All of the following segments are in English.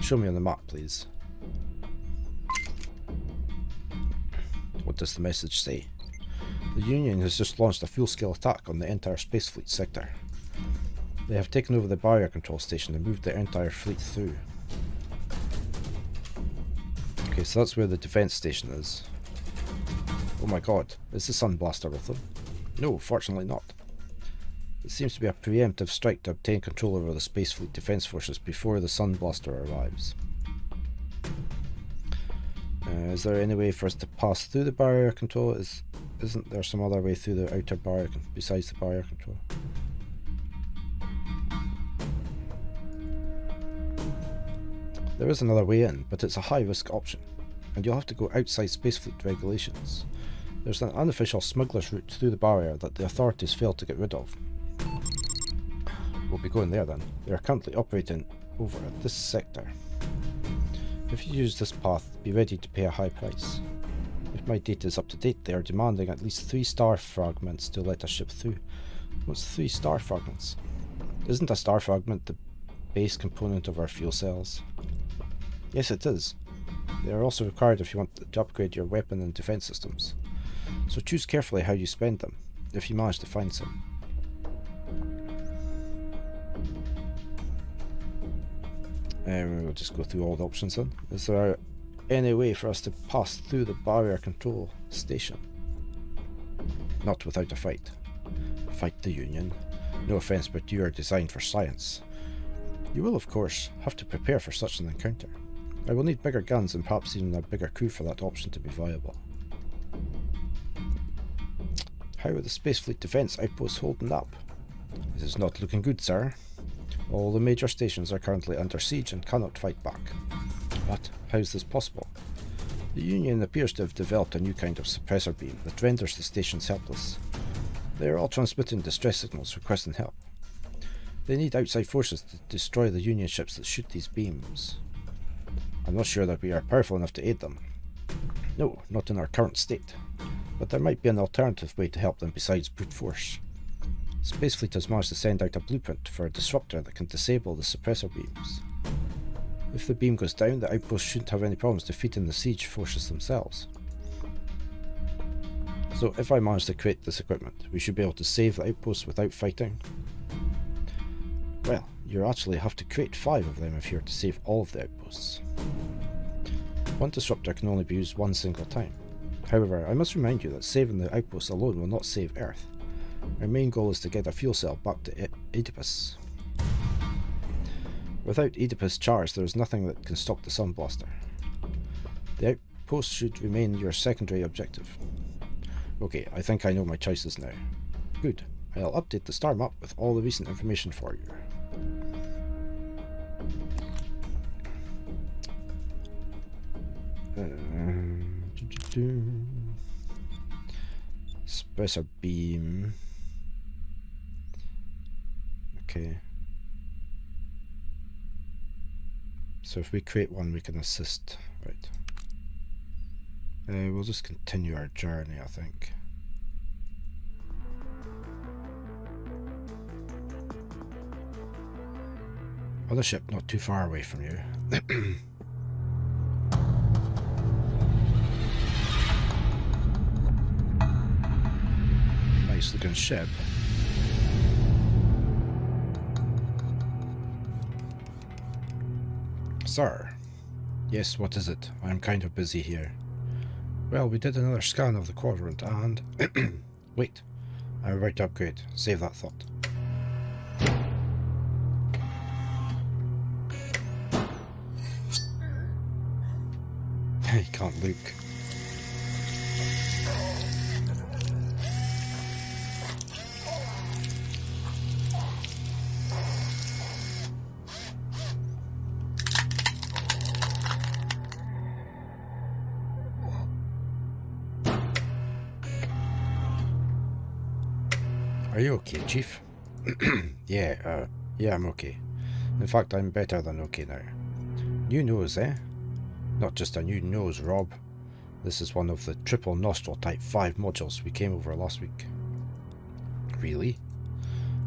Show me on the map, please. What does the message say? The Union has just launched a full-scale attack on the entire Space Fleet sector. They have taken over the barrier control station and moved their entire fleet through. Okay, so that's where the defense station is. Oh my god, is the Sun Blaster with them? No, fortunately not. It seems to be a preemptive strike to obtain control over the Space Fleet defense forces before the Sun Blaster arrives. Is there any way for us to pass through the barrier control? Isn't there some other way through the outer barrier besides the barrier control? There is another way in, but it's a high-risk option, and you'll have to go outside Space Fleet regulations. There's an unofficial smuggler's route through the barrier that the authorities failed to get rid of. We'll be going there then. They are currently operating over at this sector. If you use this path, be ready to pay a high price. If my data is up to date, they are demanding at least 3 star fragments to let us ship through. What's 3 star fragments? Isn't a star fragment the base component of our fuel cells? Yes, it is. They are also required if you want to upgrade your weapon and defense systems. So choose carefully how you spend them, if you manage to find some. We'll just go through all the options then. Is there any way for us to pass through the barrier control station? Not without a fight. Fight the Union. No offense, but you are designed for science. You will, of course, have to prepare for such an encounter. I will need bigger guns and perhaps even a bigger crew for that option to be viable. How are the Space Fleet defense outposts holding up? It is not looking good, sir. All the major stations are currently under siege and cannot fight back. What? How is this possible? The Union appears to have developed a new kind of suppressor beam that renders the stations helpless. They are all transmitting distress signals requesting help. They need outside forces to destroy the Union ships that shoot these beams. I'm not sure that we are powerful enough to aid them. No, not in our current state. But there might be an alternative way to help them besides brute force. Space Fleet has managed to send out a blueprint for a disruptor that can disable the suppressor beams. If the beam goes down, the outpost shouldn't have any problems defeating the siege forces themselves. So if I manage to create this equipment, we should be able to save the outposts without fighting. Well, you actually have to create 5 of them if you're to save all of the outposts. One disruptor can only be used one single time. However, I must remind you that saving the outposts alone will not save Earth. Our main goal is to get a fuel cell back to Oedipus. Without Oedipus charged, there is nothing that can stop the Sun Blaster. The outpost should remain your secondary objective. Okay, I think I know my choices now. Good. I'll update the star map with all the recent information for you. Suppressor beam. Okay. So if we create one, we can assist. Right. We'll just continue our journey, I think. Other ship not too far away from you. Nice looking ship. Sir. Yes, what is it? I'm kind of busy here. Well, we did another scan of the quadrant and... Wait. I'm about to upgrade. Save that thought. He can't look. Are you okay, Chief? Yeah, I'm okay. In fact, I'm better than okay now. New nose, eh? Not just a new nose, Rob. This is one of the triple nostril type 5 modules we came over last week. Really?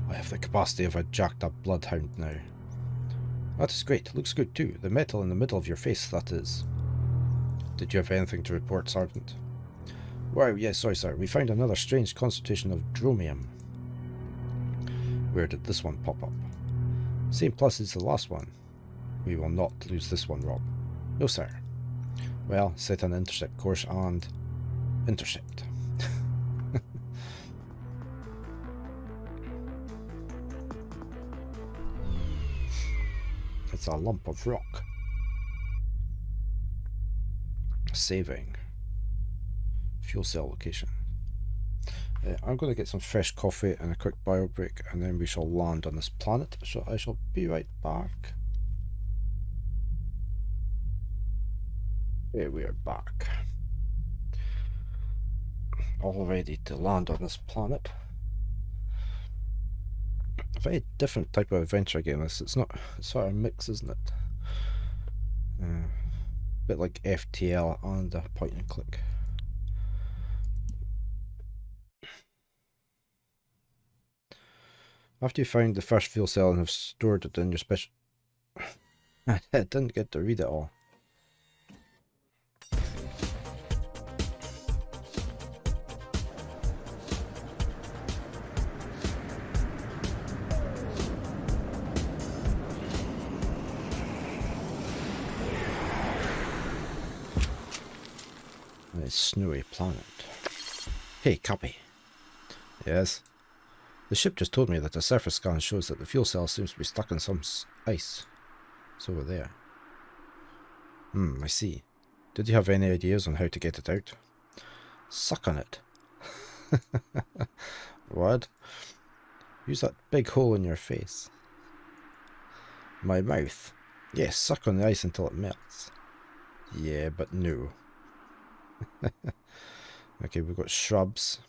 I have the capacity of a jacked up bloodhound now. That is great. Looks good too. The metal in the middle of your face, that is. Did you have anything to report, Sergeant? Wow, yes, sorry, sir. We found another strange concentration of dromium. Where did this one pop up? Same plus as the last one. We will not lose this one, Rob. No, sir. Well, set an intercept course and intercept. It's a lump of rock. Saving. Fuel cell location. I'm going to get some fresh coffee and a quick bio break, and then we shall land on this planet. So I shall be right back. Here we are back. All ready to land on this planet. A very different type of adventure game. It's not. It's sort of a mix, isn't it? A bit like FTL and a point and click. After you found the first fuel cell and have stored it in your special... I didn't get to read it all. A snowy planet. Hey, copy. Yes? The ship just told me that the surface scan shows that the fuel cell seems to be stuck in some ice. It's over there. I see. Did you have any ideas on how to get it out? Suck on it. What? Use that big hole in your face. My mouth. Yes, suck on the ice until it melts. Yeah, but no. Okay, we've got shrubs.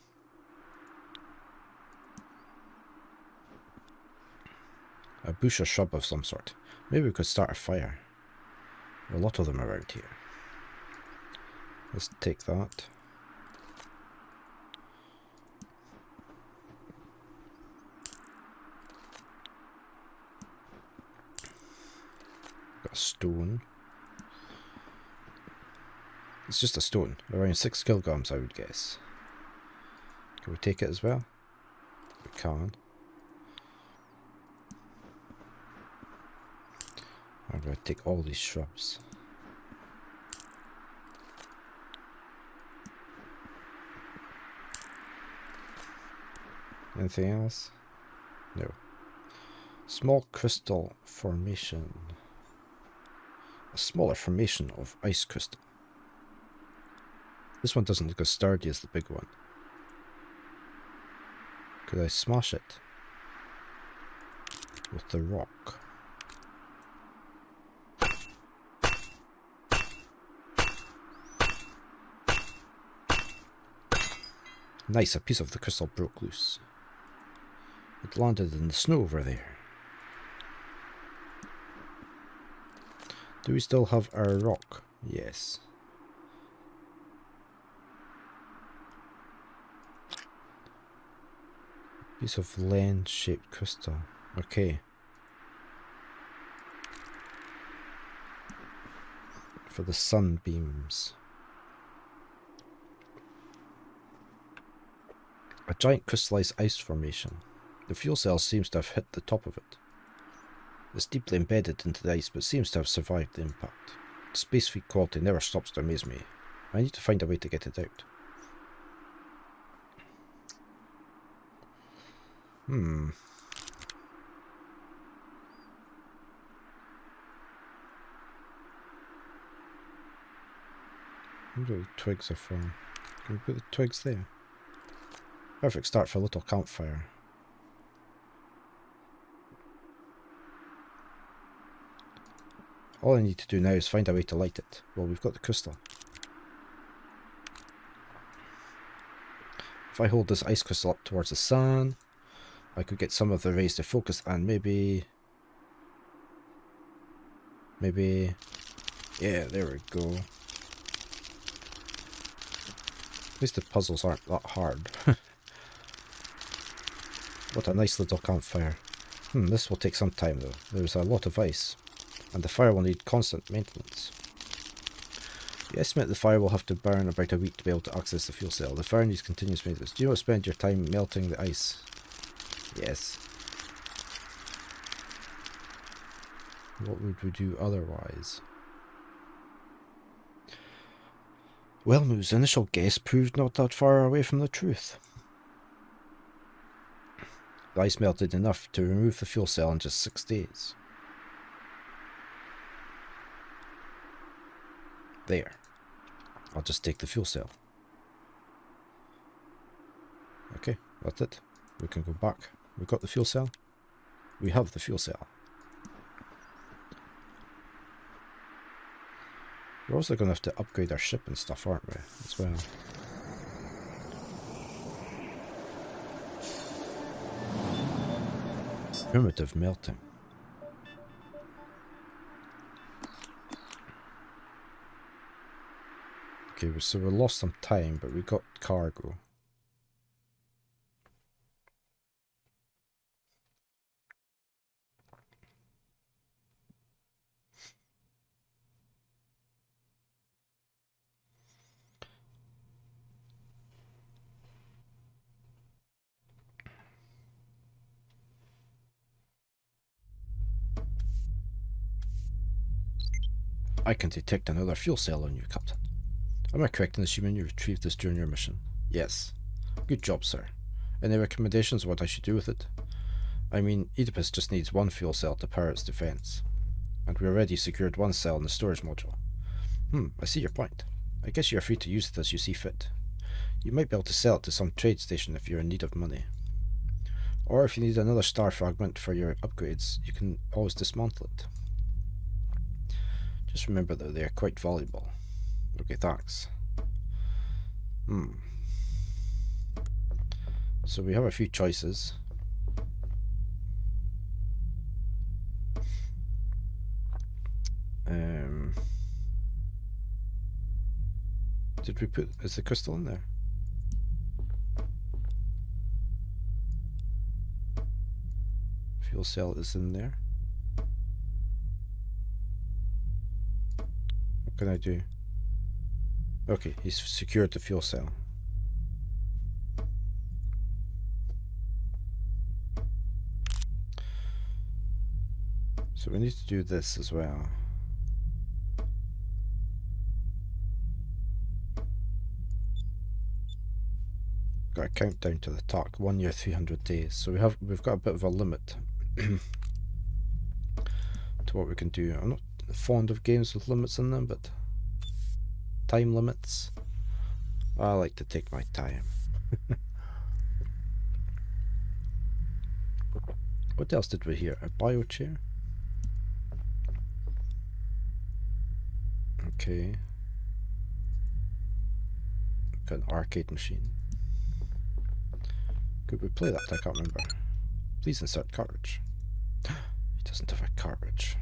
A bush or shrub of some sort. Maybe we could start a fire. There are a lot of them around here. Let's take that. Got a stone. It's just a stone. Around 6 kilograms, I would guess. Can we take it as well? We can. I'm going to take all these shrubs. Anything else? No. Small crystal formation. A smaller formation of ice crystal. This one doesn't look as sturdy as the big one. Could I smash it with the rock? Nice, a piece of the crystal broke loose. It landed in the snow over there. Do we still have our rock? Yes. Piece of lens-shaped crystal. Okay. For the sunbeams. A giant crystallized ice formation. The fuel cell seems to have hit the top of it. It's deeply embedded into the ice, but seems to have survived the impact. Space feed quality never stops to amaze me. I need to find a way to get it out. Where the twigs are from? Can we put the twigs there? Perfect start for a little campfire. All I need to do now is find a way to light it. Well, we've got the crystal. If I hold this ice crystal up towards the sun, I could get some of the rays to focus and maybe... Yeah, there we go. At least the puzzles aren't that hard. What a nice little campfire. This will take some time though. There's a lot of ice. and the fire will need constant maintenance. We estimate the fire will have to burn about a week to be able to access the fuel cell. The fire needs continuous maintenance. Do you want to spend your time melting the ice? Yes. What would we do otherwise? Wellmo's initial guess proved not that far away from the truth. The ice melted enough to remove the fuel cell in just 6 days. There. I'll just take the fuel cell. Okay, that's it. We can go back. We've got the fuel cell. We have the fuel cell. We're also going to have to upgrade our ship and stuff, aren't we, as well? Primitive melting. Okay, so we lost some time, but we got cargo. I can detect another fuel cell on you, Captain. Am I correct in assuming you retrieved this during your mission? Yes. Good job, sir. Any recommendations on what I should do with it? I mean, Oedipus just needs one fuel cell to power its defense. And we already secured one cell in the storage module. I see your point. I guess you're free to use it as you see fit. You might be able to sell it to some trade station if you're in need of money. Or if you need another star fragment for your upgrades, you can always dismantle it. Just remember though, they are quite valuable. Okay, thanks. So we have a few choices. Did we put... is the crystal in there? Fuel cell is in there. What can I do? Okay, he's secured the fuel cell. So we need to do this as well. Got a countdown to the attack, 1 year, 300 days. So we've got a bit of a limit to what we can do. I'm not fond of games with limits in them, but time limits, I like to take my time. What else did we hear? A biochair? Okay. Got an arcade machine. Could we play that? I can't remember. Please insert cartridge. He doesn't have a cartridge.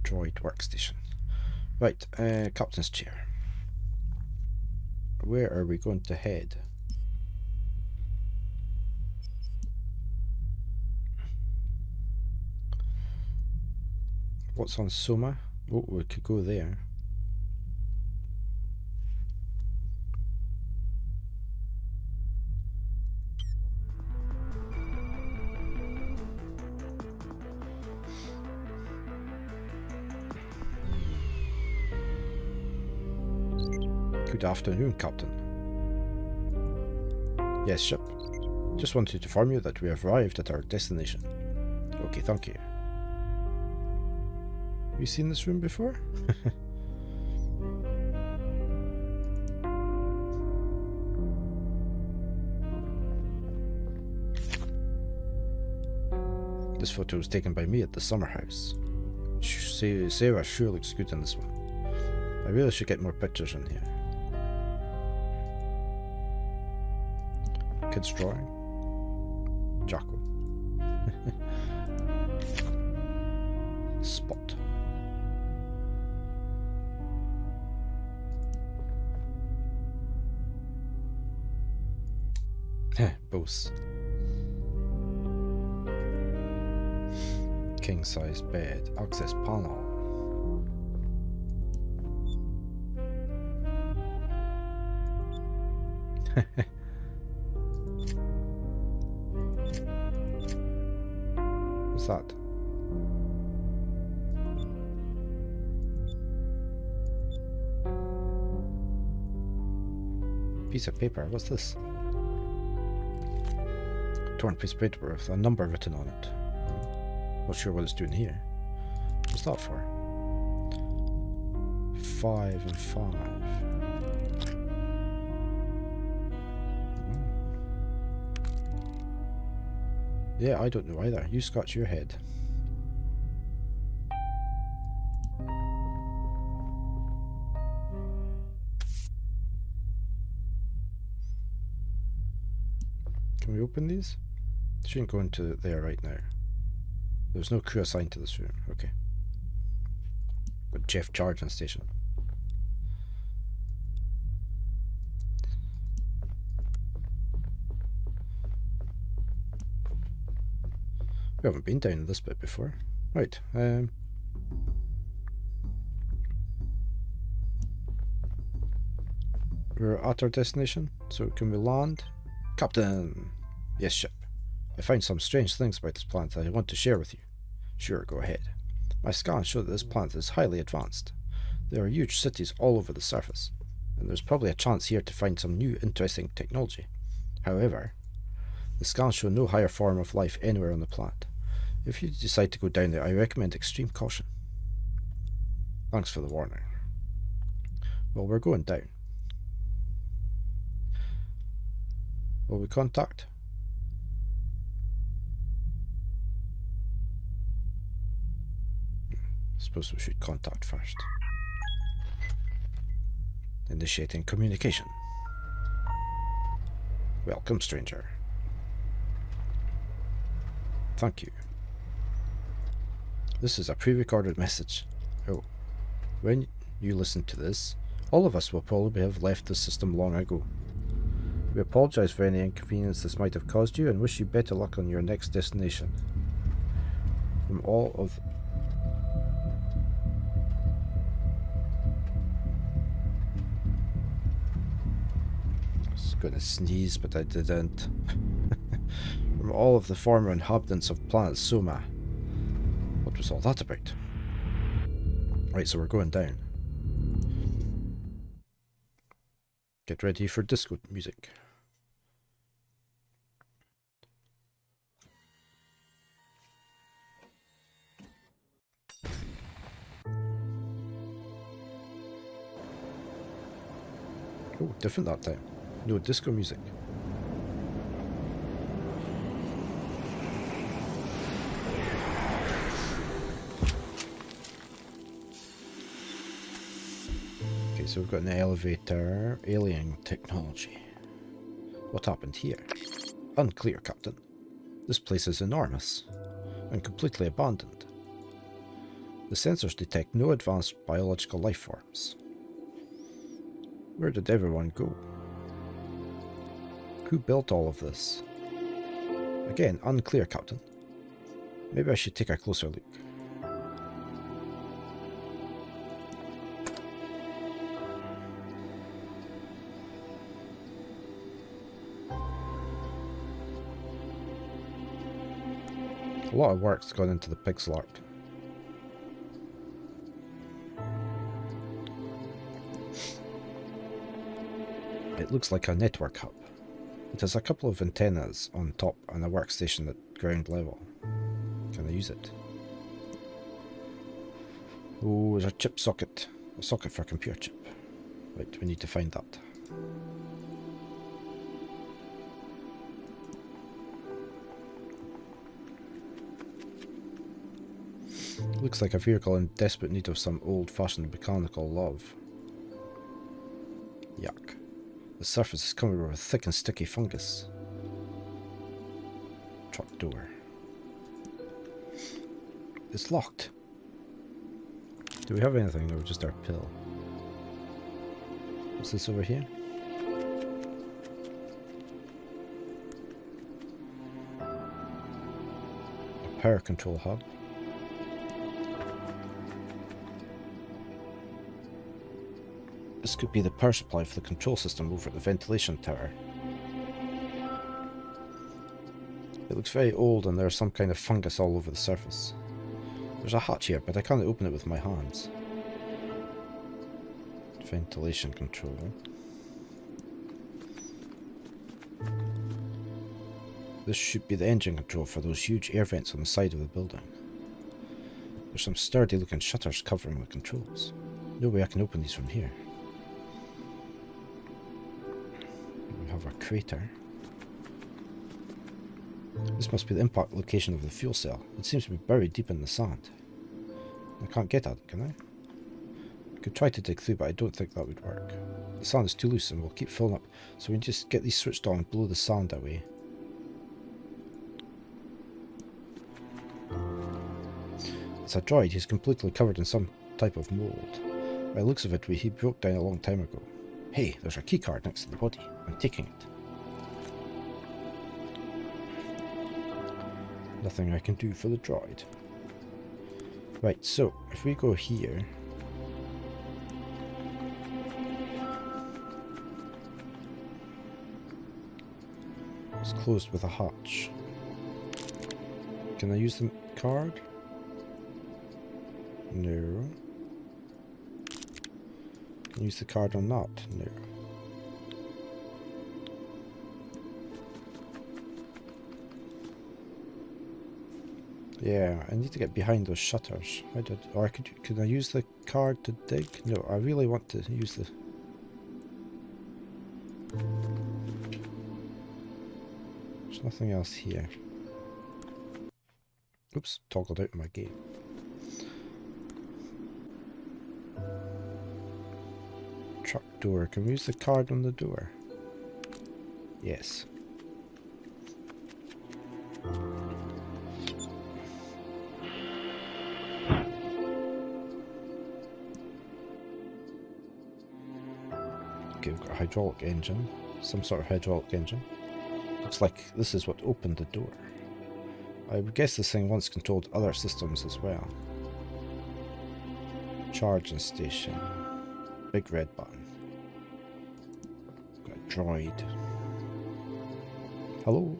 Droid workstation. Right, captain's chair. Where are we going to head? What's on Soma? Oh, we could go there. Good afternoon, Captain. Yes, ship. Just wanted to inform you that we have arrived at our destination. Okay, thank you. Have you seen this room before? This photo was taken by me at the summer house. Sarah sure looks good in this one. I really should get more pictures in here. Kids drawing. Jocko. Spot. Both. king-size bed, access panel. What's that? Piece of paper. What's this? Torn piece of paper with a number written on it. Not sure what it's doing here. What's that for? 5 and 5. Yeah, I don't know either. You scratch your head. Can we open these? Shouldn't go into there right now. There's no crew assigned to this room. Okay. Got Jeff charging station. We haven't been down this bit before. Right. We're at our destination, so can we land? Captain! Yes, ship. I found some strange things about this planet that I want to share with you. Sure, go ahead. My scans show that this planet is highly advanced. There are huge cities all over the surface, and there's probably a chance here to find some new interesting technology. However, the scans show no higher form of life anywhere on the planet. If you decide to go down there, I recommend extreme caution. Thanks for the warning. Well, we're going down. Will we contact? Suppose we should contact first. Initiating communication. Welcome, stranger. Thank you. This is a pre-recorded message. Oh, when you listen to this, all of us will probably have left the system long ago. We apologize for any inconvenience this might have caused you and wish you better luck on your next destination. From all of... I was going to sneeze, but I didn't. From all of the former inhabitants of planet Soma. What was all that about? Right, so we're going down. Get ready for disco music. Oh, different that time. No disco music. Okay, so we've got an elevator, alien technology. What happened here? Unclear, Captain. This place is enormous and completely abandoned. The sensors detect no advanced biological life forms. Where did everyone go? Who built all of this? Again, unclear, Captain. Maybe I should take a closer look. A lot of work's gone into the pixel art. It looks like a network hub. It has a couple of antennas on top and a workstation at ground level. Can I use it? Oh, there's a chip socket. A socket for a computer chip. Right, we need to find that. Looks like a vehicle in desperate need of some old-fashioned mechanical love. Yuck. The surface is covered with thick and sticky fungus. Truck door. It's locked. Do we have anything or just our pill? What's this over here? A power control hub. This could be the power supply for the control system over at the ventilation tower. It looks very old and there's some kind of fungus all over the surface. There's a hatch here, but I can't open it with my hands. Ventilation control. This should be the engine control for those huge air vents on the side of the building. There's some sturdy looking shutters covering the controls. No way I can open these from here. We have a crater. This must be the impact location of the fuel cell. It seems to be buried deep in the sand. I can't get at it, can I? I could try to dig through, but I don't think that would work. The sand is too loose and will keep filling up, so we just get these switched on and blow the sand away. It's a droid. He's completely covered in some type of mold. By the looks of it, he broke down a long time ago. Hey, there's a keycard next to the body. I'm taking it. Nothing I can do for the droid. Right, so if we go here, it's closed with a hatch. Can I use the card? No. Can I use the card on that? No. Yeah, I need to get behind those shutters. Or could I use the card to dig? No, I really want to use the... There's nothing else here. Oops, toggled out of my game. Truck door. Can we use the card on the door? Yes. Okay, we've got a hydraulic engine. Some sort of hydraulic engine. Looks like this is what opened the door. I would guess this thing once controlled other systems as well. Charging station. Big red button. Got a droid. Hello?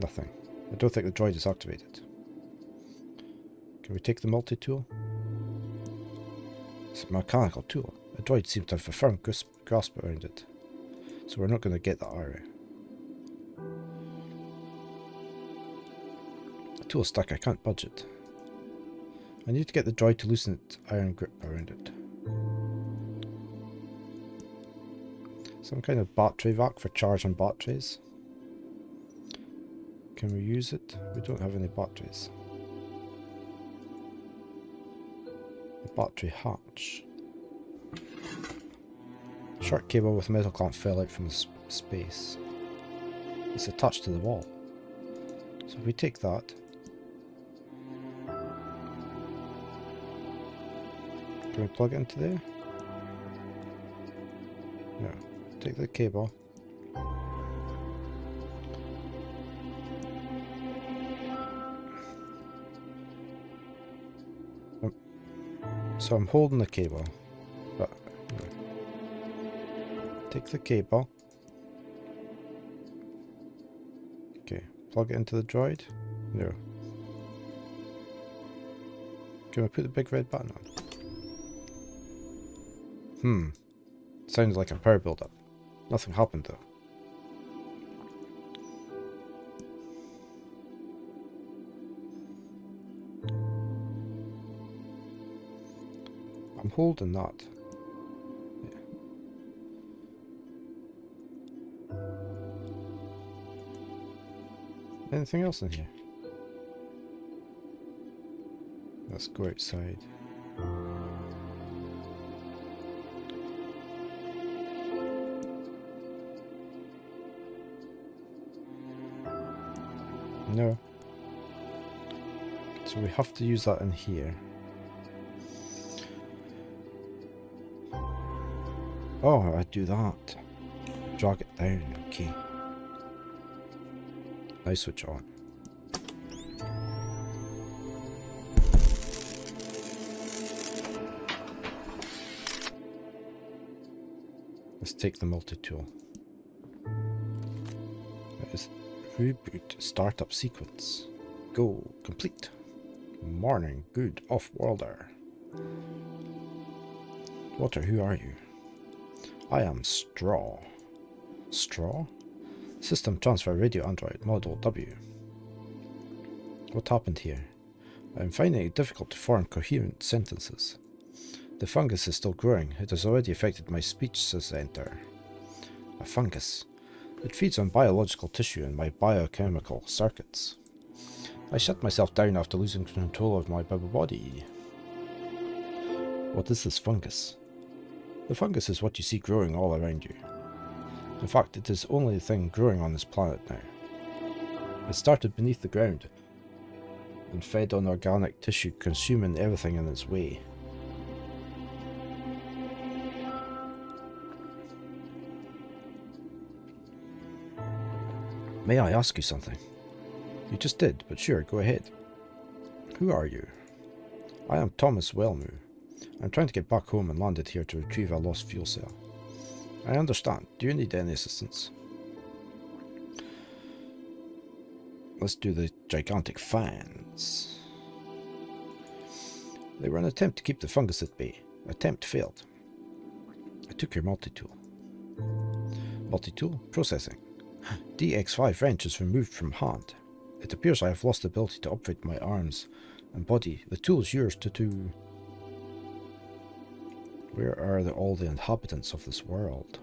Nothing. I don't think the droid is activated. Can we take the multi-tool? It's a mechanical tool. The droid seems to have a firm grasp around it. So we're not going to get that area. The tool is stuck, I can't budge it. I need to get the droid to loosen its iron grip around it. Some kind of battery vac for charging batteries. Can we use it? We don't have any batteries. The battery hatch. Short cable with metal clamp fell out from the space. It's attached to the wall. So if we take that, can we plug it into there? No. Take the cable. So I'm holding the cable, but no. Take the cable. Okay, plug it into the droid. No. Can we put the big red button on? Sounds like a power build-up. Nothing happened though. I'm holding that. Yeah. Anything else in here? Let's go outside. No. So we have to use that in here. Oh, I do that. Drag it down, okay. Now switch on. Let's take the multi-tool. That is reboot startup sequence. Go complete. Morning, good off-worlder. Water, who are you? I am Straw. Straw? System transfer radio android model W. What happened here? I am finding it difficult to form coherent sentences. The fungus is still growing. It has already affected my speech center. A fungus. It feeds on biological tissue and my biochemical circuits. I shut myself down after losing control of my body. What is this fungus? The fungus is what you see growing all around you. In fact, it is the only thing growing on this planet now. It started beneath the ground and fed on organic tissue, consuming everything in its way. May I ask you something? You just did, but sure, go ahead. Who are you? I am Thomas Wellmoo. I'm trying to get back home and landed here to retrieve a lost fuel cell. I understand. Do you need any assistance? Let's do the gigantic fans. They were an attempt to keep the fungus at bay. Attempt failed. I took your multi-tool. Multi-tool? Processing. DX5 wrench is removed from hand. It appears I have lost the ability to operate my arms and body. The tool is yours to do... Where are all the inhabitants of this world?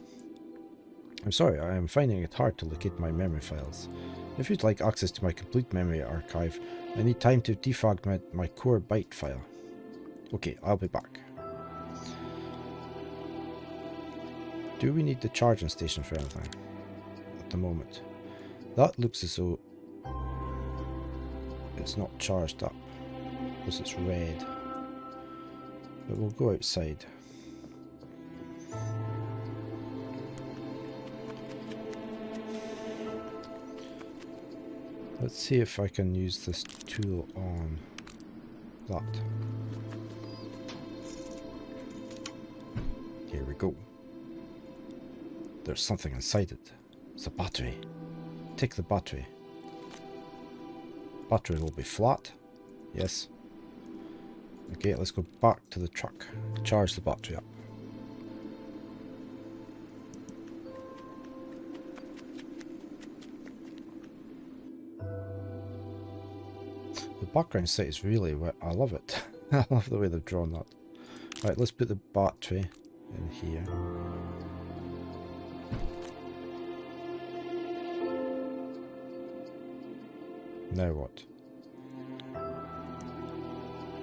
I'm sorry, I am finding it hard to locate my memory files. If you'd like access to my complete memory archive, I need time to defragment my core byte file. Okay, I'll be back. Do we need the charging station for anything? At the moment. That looks as though it's not charged up, because it's red. But we'll go outside. Let's see if I can use this tool on that. Here we go. There's something inside it. It's a battery. Take the battery. Battery will be flat. Yes. Okay, let's go back to the truck. Charge the battery up. The background set is really wet. I love it. I love the way they've drawn that. Right, let's put the battery in here. Now what?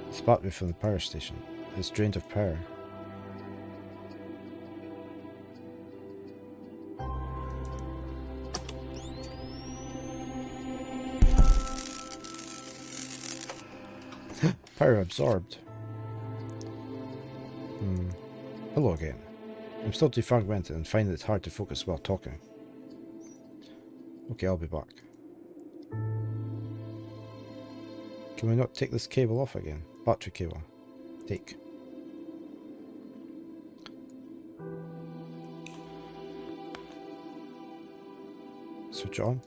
It's battery from the power station. It's drained of power. Power absorbed. Hello again. I'm still defragmented and find it hard to focus while talking. Okay, I'll be back. Can we not take this cable off again? Battery cable. Take. Switch on.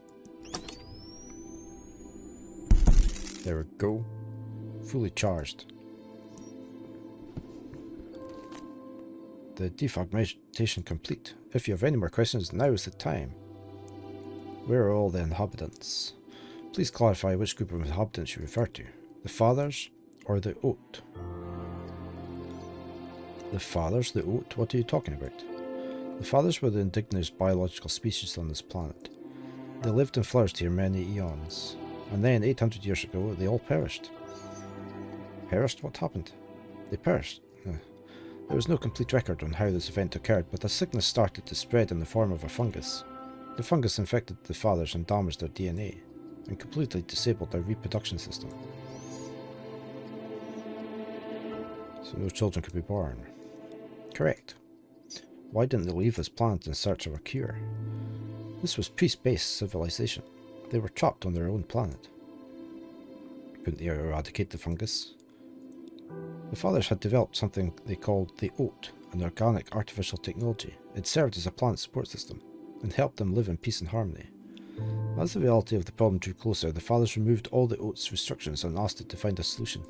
There we go. Fully charged. The defragmentation complete. If you have any more questions, now is the time. Where are all the inhabitants? Please clarify which group of inhabitants you refer to. The fathers or the oat? The fathers? The oat? What are you talking about? The fathers were the indigenous biological species on this planet. They lived and flourished here many eons. And then, 800 years ago, they all perished. Perished? What happened? They perished. There was no complete record on how this event occurred, but a sickness started to spread in the form of a fungus. The fungus infected the fathers and damaged their DNA, and completely disabled their reproduction system. So no children could be born. Correct. Why didn't they leave this planet in search of a cure? This was pre-space civilization. They were trapped on their own planet. Couldn't they eradicate the fungus? The fathers had developed something they called the oat, an organic artificial technology. It served as a planet support system and helped them live in peace and harmony. As the reality of the problem drew closer, the fathers removed all the Oat's restrictions and asked it to find a solution.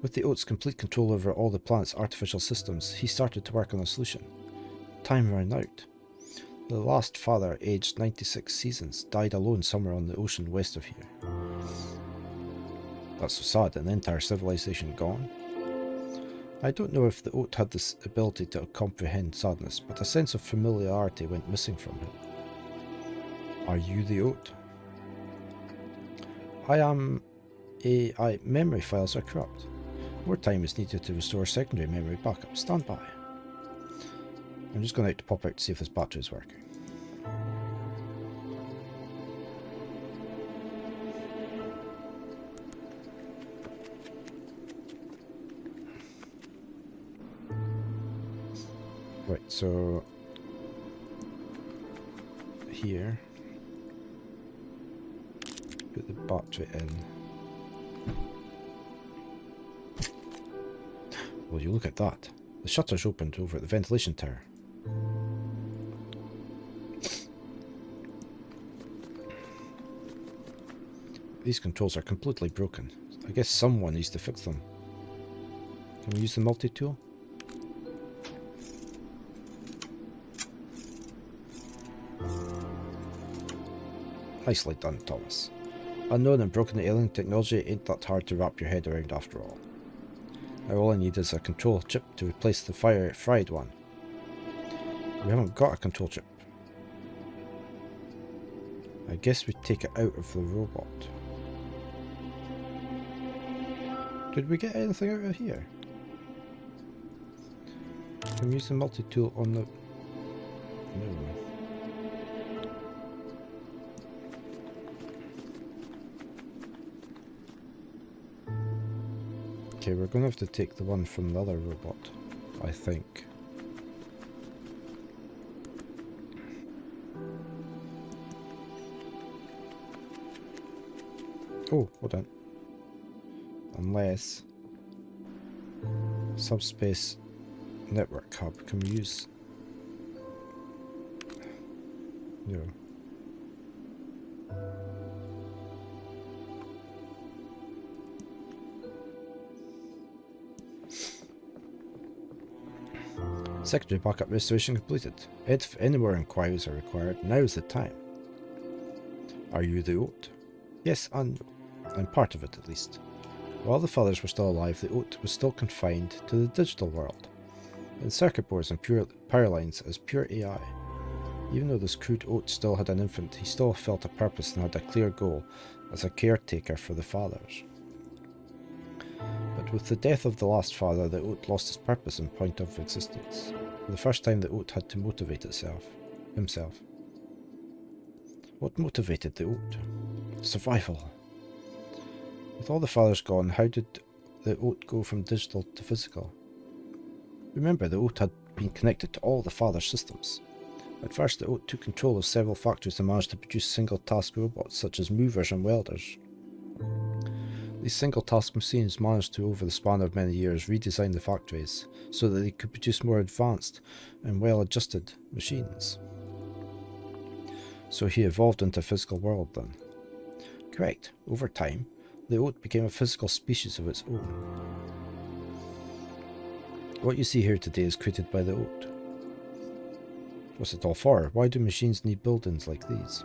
With the Oat's complete control over all the planet's artificial systems, he started to work on a solution. Time ran out. The last father, aged 96 seasons, died alone somewhere on the ocean west of here. That's so sad, an entire civilization gone. I don't know if the Oat had this ability to comprehend sadness, but a sense of familiarity went missing from him. Are you the Oat? I am. Memory files are corrupt. More time is needed to restore secondary memory backup. Stand by. I'm just going to pop out to see if this battery is working. Right, so here, put the battery in. Well, you look at that. The shutters opened over at the ventilation tower. These controls are completely broken. I guess someone needs to fix them. Can we use the multi-tool? Nicely done, Thomas. Unknown and broken alien technology ain't that hard to wrap your head around after all. Now all I need is a control chip to replace the fried one. We haven't got a control chip. I guess we take it out of the robot. Did we get anything out of here? Can we use the multi-tool on the... No. Okay, we're going to have to take the one from the other robot, I think. Oh, hold on. Unless... Subspace network hub, can we use... No. Secondary backup restoration completed. If any more inquiries are required, now is the time. Are you the Oat? Yes, I'm part of it at least. While the fathers were still alive, the Oat was still confined to the digital world, in circuit boards and power lines as pure AI. Even though this crude Oat still had an infant, he still felt a purpose and had a clear goal as a caretaker for the fathers. But with the death of the last father, the Oat lost its purpose and point of existence. For the first time, the Oat had to motivate himself. What motivated the Oat? Survival. With all the fathers gone, how did the Oat go from digital to physical? Remember, the Oat had been connected to all the father systems. At first, the Oat took control of several factories and managed to produce single-task robots such as movers and welders. These single-task machines managed to, over the span of many years, redesign the factories so that they could produce more advanced and well-adjusted machines. So he evolved into a physical world then. Correct. Over time, the Oat became a physical species of its own. What you see here today is created by the Oat. What's it all for? Why do machines need buildings like these?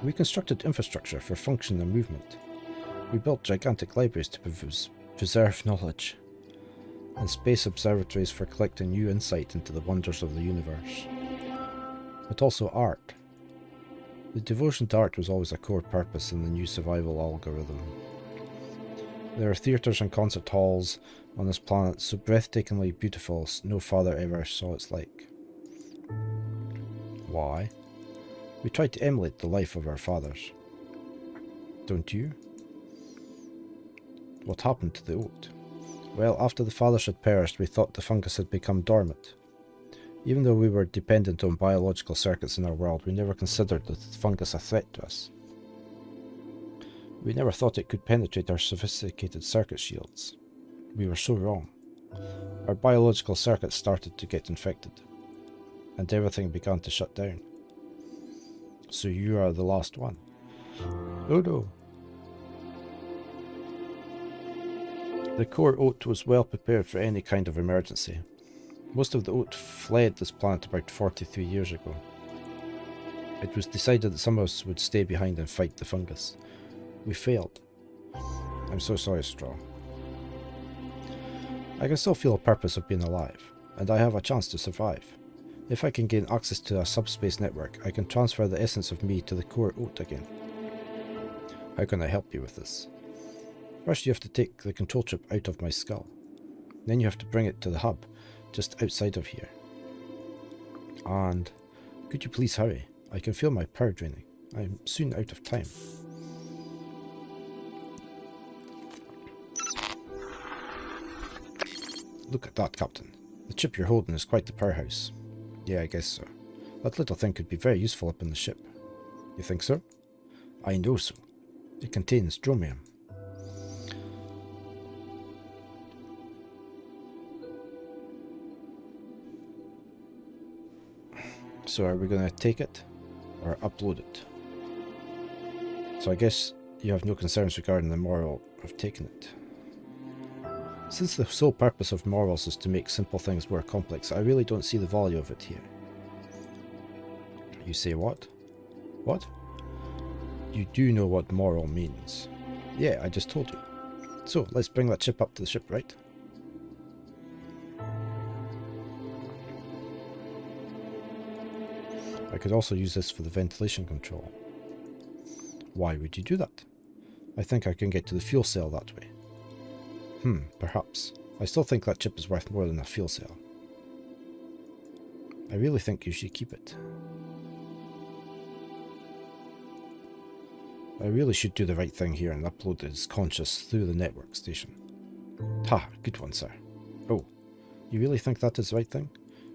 We constructed infrastructure for function and movement. We built gigantic libraries to preserve knowledge, and space observatories for collecting new insight into the wonders of the universe. But also art. The devotion to art was always a core purpose in the new survival algorithm. There are theatres and concert halls on this planet so breathtakingly beautiful no father ever saw its like. Why? We tried to emulate the life of our fathers. Don't you? What happened to the Oat? Well, after the fathers had perished, we thought the fungus had become dormant. Even though we were dependent on biological circuits in our world, we never considered the fungus a threat to us. We never thought it could penetrate our sophisticated circuit shields. We were so wrong. Our biological circuits started to get infected, and everything began to shut down. So you are the last one. Oh no. The core oat was well prepared for any kind of emergency. Most of the oat fled this planet about 43 years ago. It was decided that some of us would stay behind and fight the fungus. We failed. I'm so sorry, Straw. I can still feel a purpose of being alive, and I have a chance to survive. If I can gain access to a subspace network, I can transfer the essence of me to the core oat again. How can I help you with this? First you have to take the control chip out of my skull. Then you have to bring it to the hub, just outside of here. And could you please hurry? I can feel my power draining. I'm soon out of time. Look at that, Captain. The chip you're holding is quite the powerhouse. Yeah, I guess so. That little thing could be very useful up in the ship. You think so? I know so. It contains dromium. So are we going to take it or upload it? So I guess you have no concerns regarding the moral of taking it. Since the sole purpose of morals is to make simple things more complex, I really don't see the value of it here. You say what? What? You do know what moral means. Yeah, I just told you. So, let's bring that chip up to the ship, right? I could also use this for the ventilation control. Why would you do that? I think I can get to the fuel cell that way. Perhaps. I still think that chip is worth more than a fuel cell. I really think you should keep it. I really should do the right thing here and upload his conscious through the network station. Ha, good one, sir. Oh, you really think that is the right thing?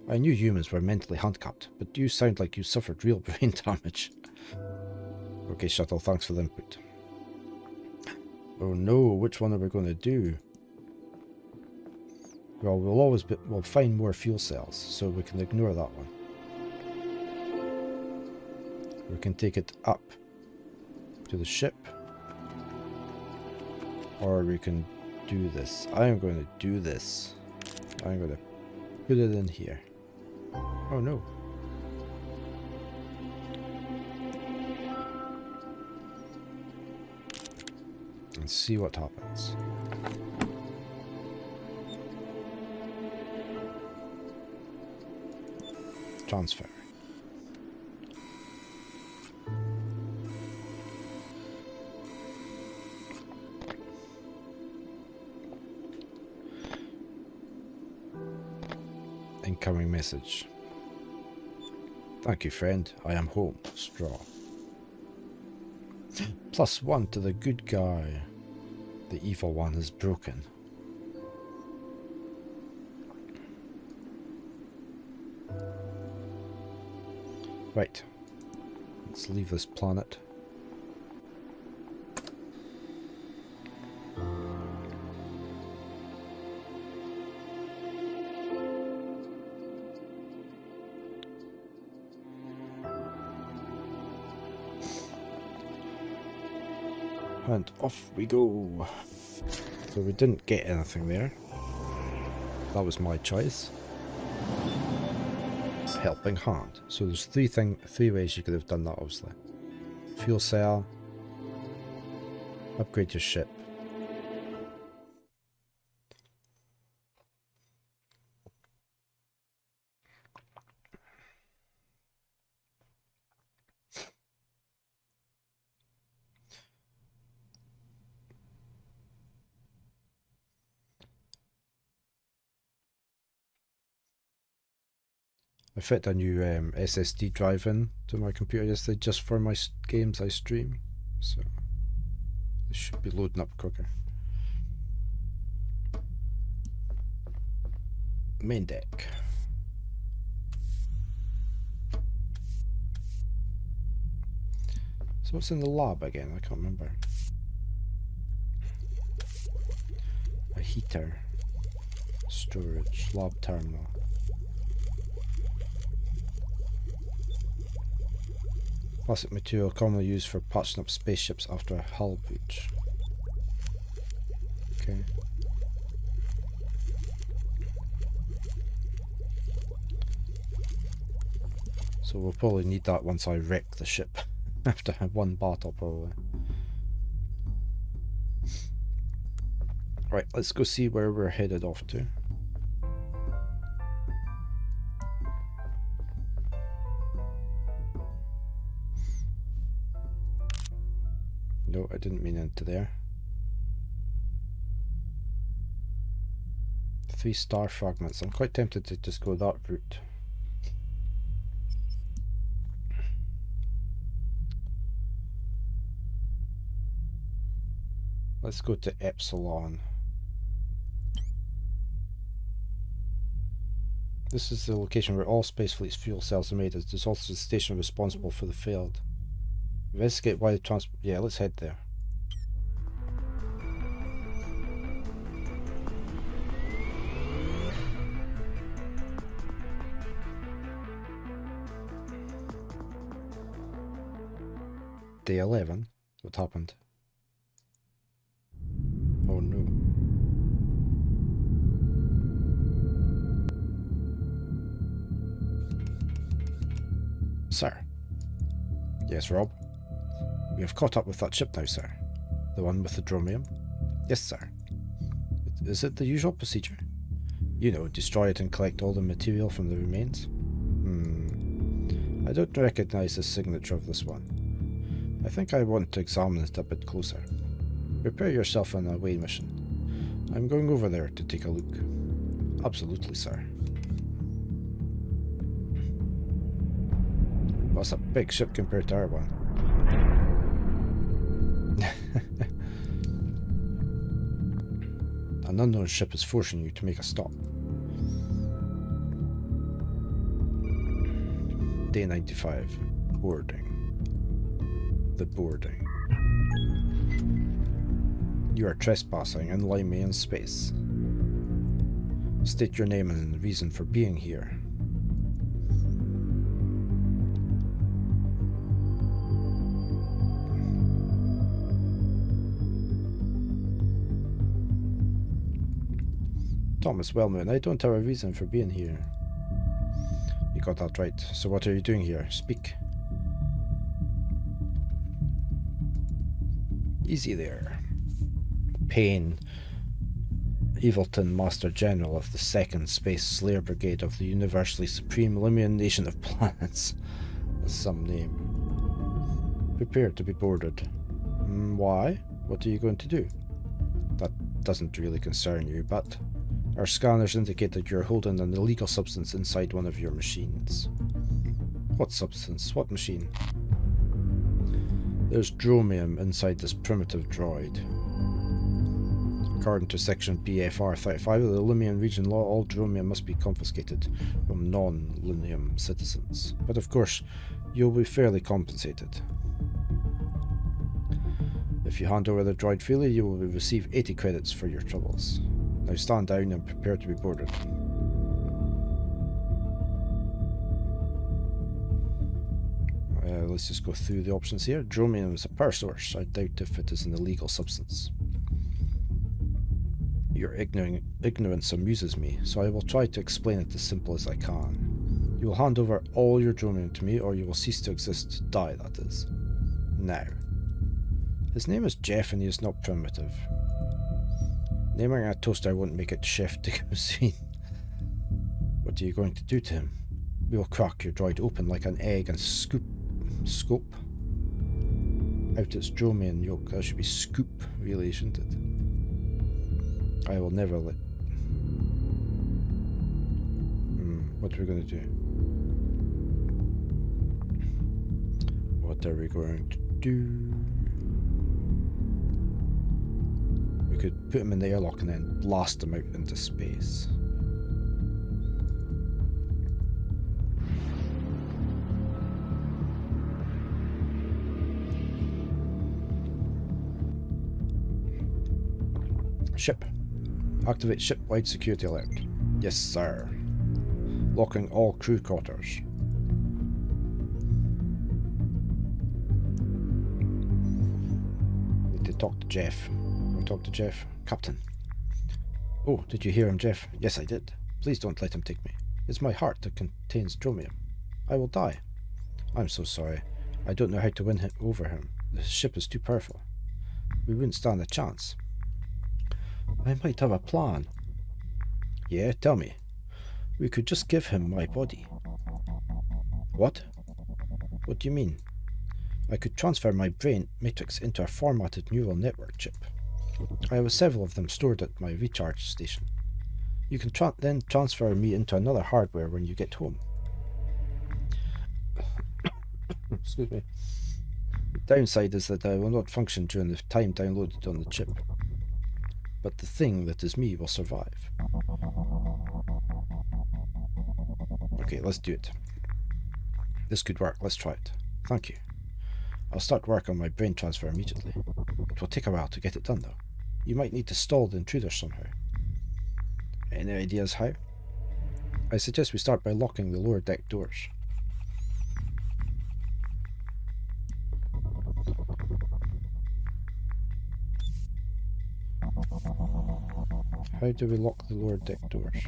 I knew humans were mentally handicapped, but you sound like you suffered real brain damage. Okay, Shuttle, thanks for the input. Oh no, which one are we going to do? Well, we'll find more fuel cells, so we can ignore that one. We can take it up to the ship, or we can do this. I am going to do this. I'm going to put it in here. Oh no. And see what happens. Transfer. Incoming message. Thank you, friend. I am home. Straw. +1 to the good guy. The evil one is broken. Right. Let's leave this planet. And off we go. So we didn't get anything there. That was my choice. Helping hand. So there's three ways you could have done that, obviously. Fuel cell. Upgrade your ship. I fit a new SSD drive in to my computer yesterday just for my games I stream, so this should be loading up quicker. Main deck. So what's in the lab again? I can't remember. A heater. Storage, lab terminal. Plastic material commonly used for patching up spaceships after a hull breach. Okay. So we'll probably need that once I wreck the ship. After one battle, probably. Right, let's go see where we're headed off to. No, I didn't mean into there. 3 star fragments. I'm quite tempted to just go that route. Let's go to Epsilon. This is the location where all Space Fleet's fuel cells are made. It is also the station responsible for the field. Investigate why the transport... Yeah, let's head there. Day 11? What happened? Oh no. Sir. Yes, Rob. We have caught up with that ship now, sir. The one with the dromium? Yes, sir. Is it the usual procedure? You know, destroy it and collect all the material from the remains? I don't recognize the signature of this one. I think I want to examine it a bit closer. Prepare yourself on a away mission. I'm going over there to take a look. Absolutely, sir. That's a big ship compared to our one. An unknown ship is forcing you to make a stop. Day 95. Boarding. The boarding. You are trespassing in Lymean space. State your name and the reason for being here. Thomas Wellman, I don't have a reason for being here. You got that right. So what are you doing here? Speak. Easy there. Payne, Evilton, Master General of the 2nd Space Slayer Brigade of the Universally Supreme Lymean Nation of Planets. That's some name. Prepare to be boarded. Why? What are you going to do? That doesn't really concern you, but our scanners indicate that you're holding an illegal substance inside one of your machines. What substance? What machine? There's dromium inside this primitive droid. According to section BFR 35 of the Lymean region law, all dromium must be confiscated from non-Lymean citizens. But of course, you'll be fairly compensated. If you hand over the droid freely, you will receive 80 credits for your troubles. Now stand down and prepare to be boarded. Let's just go through the options here. Dromium is a power source. I doubt if it is an illegal substance. Your ignorance amuses me, so I will try to explain it as simple as I can. You will hand over all your dromium to me, or you will cease to exist, die that is. Now. His name is Jeff and he is not primitive. Naming a toaster won't make it chef de cuisine. What are you going to do to him? We will crack your droid open like an egg and scoop out its dromium yolk. That should be scoop, really, shouldn't it? I will never let... what are we going to do? What are we going to do? We could put him in the airlock and then blast him out into space. Ship. Activate ship-wide security alert. Yes, sir. Locking all crew quarters. Need to talk to Jeff. I'll talk to Jeff. Captain. Oh, did you hear him, Jeff? Yes, I did. Please don't let him take me. It's my heart that contains strontium. I will die. I'm so sorry. I don't know how to win over him. The ship is too powerful. We wouldn't stand a chance. I might have a plan. Yeah, tell me. We could just give him my body. What? What do you mean? I could transfer my brain matrix into a formatted neural network chip. I have several of them stored at my recharge station. You can then transfer me into another hardware when you get home. Excuse me. The downside is that I will not function during the time downloaded on the chip. But the thing that is me will survive. Okay, let's do it. This could work. Let's try it. Thank you. I'll start work on my brain transfer immediately. It will take a while to get it done, though. You might need to stall the intruders somehow. Any ideas how? I suggest we start by locking the lower deck doors. How do we lock the lower deck doors?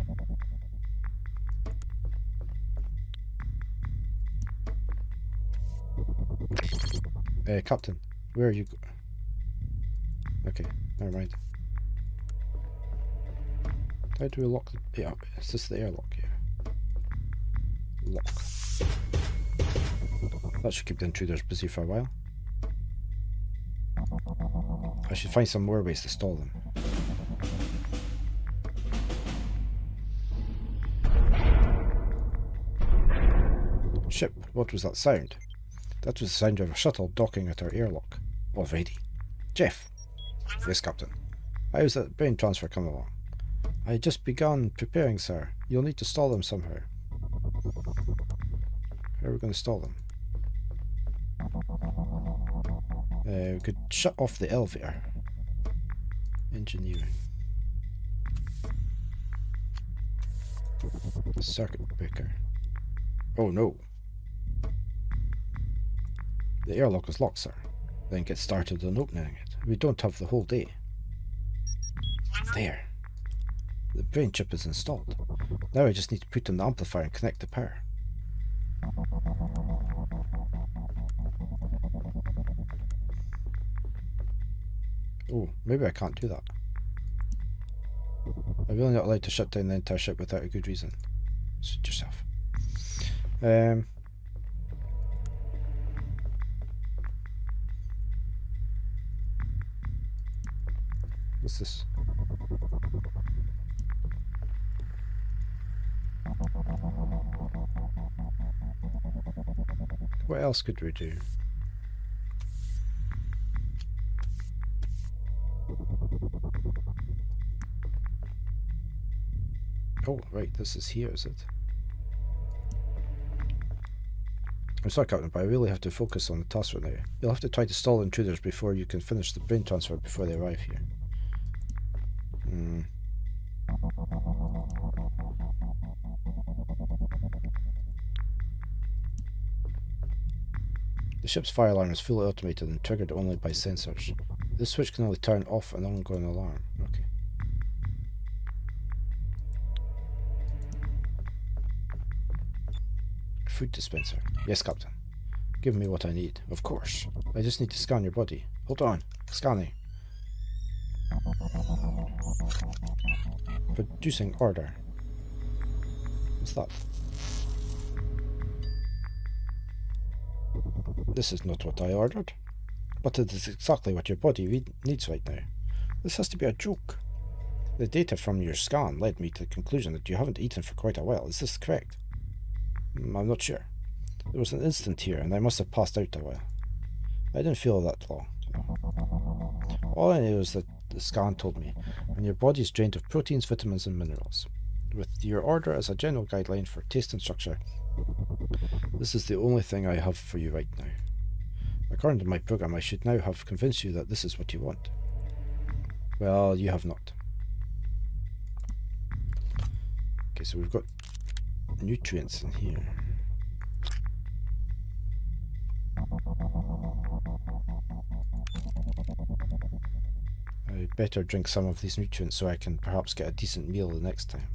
Captain, where are you Okay, never mind. How do we lock the... Yeah, is this the airlock? Yeah. Lock. That should keep the intruders busy for a while. I should find some more ways to stall them. Ship, what was that sound? That was the sound of a shuttle docking at our airlock. Already? Jeff! Yes, Captain. How's that brain transfer coming along? I just begun preparing, sir. You'll need to stall them somehow. How are we going to stall them? We could shut off the elevator. Engineering. Circuit breaker. Oh no. The airlock is locked, sir. Then get started on opening it. We don't have the whole day. There. The brain chip is installed. Now I just need to put on the amplifier and connect the power. Oh, maybe I can't do that. I'm really not allowed to shut down the entire ship without a good reason. Suit yourself. What's this? What else could we do? Oh, right, this is here, is it? I'm sorry, Captain, but I really have to focus on the task right now. You'll have to try to stall intruders before you can finish the brain transfer before they arrive here. The ship's fire alarm is fully automated and triggered only by sensors. This switch can only turn off an ongoing alarm. Okay. Food dispenser. Yes, Captain. Give me what I need. Of course. I just need to scan your body. Hold on. Scanning. Producing order. What's that? This is not what I ordered. But it is exactly what your body needs right now. This has to be a joke. The data from your scan led me to the conclusion that you haven't eaten for quite a while. Is this correct? I'm not sure. There was an instant here and I must have passed out a while. I didn't feel that long. All I knew is that the scan told me, and your body is drained of proteins, vitamins and minerals. With your order as a general guideline for taste and structure, this is the only thing I have for you right now. According to my program, I should now have convinced you that this is what you want. Well, you have not. Okay, so we've got nutrients in here. I better drink some of these nutrients so I can perhaps get a decent meal the next time.